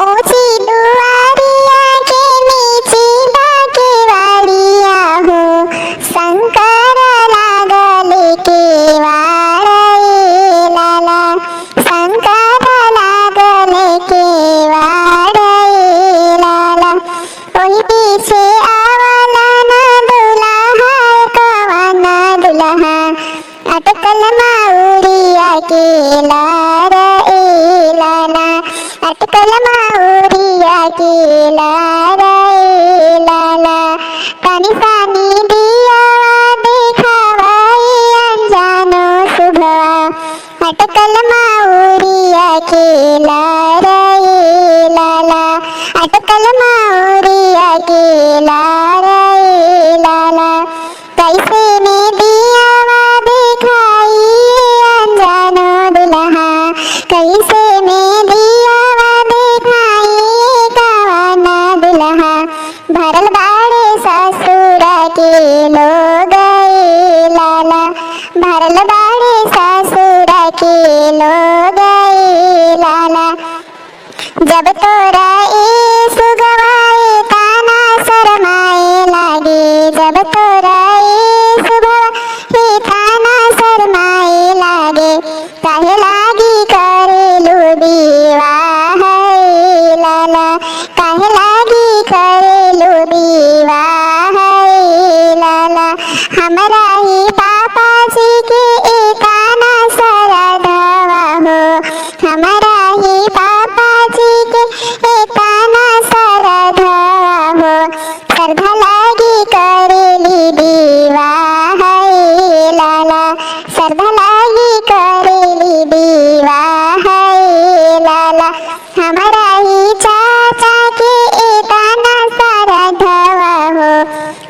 ऊंची दुआरिया के नीची बाकेवाड़िया हो, शंकर लागल केवाड़ ए लाला, शंकर लागल केवाड़ ए लाला। ओही पीछे आवला ना दुल्हा कवन दुल्हा, अटकल माउरिया के लार ए लाला, अटकल माउरिया के लार ए लाला। पानी पानी दिया दिखावा अनजानो सुभवा, अटकल माउरिया के लार ए लाला, अटकल माउरिया के लार ए लाला। कैसे ने दिया दिखाई अनजानो दुल्हा, कैसे में दिया दिखाई कवन दुल्हा। भरल बाड़े ससुर के लोग ए लाला, भरल बाड़े ससुर के लोग ए लाला। जब तोरा ए सुगवाए ताना शरमाए लागे, जब तोरा ए सुगवा हे ताना शरमाए लागे, काहे लागी करेलू विवाह ए लाला, काहे लागी करेलू विवाह ए लाला। हमरा ही पापा जी के एकाना सरधवा हो, हमरा ही पापा जी के एकाना सरधवा हो, श्रद्धा लागी करेली विवाह ए लाला, श्रद्धा लागी करेली विवाह ए लाला। हमरा ही चाचा के एकाना सरधवा हो,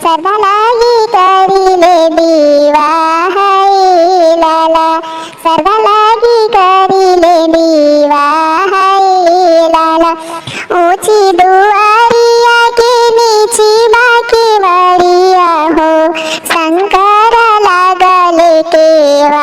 श्रद्धा लागी करेले विवाह ए लाला, श्रद्धा लागी करेले विवाह ए लाला। ऊंची दुआरिया के नीची बाकेवाड़िया हो, शंकर लागल केवाड़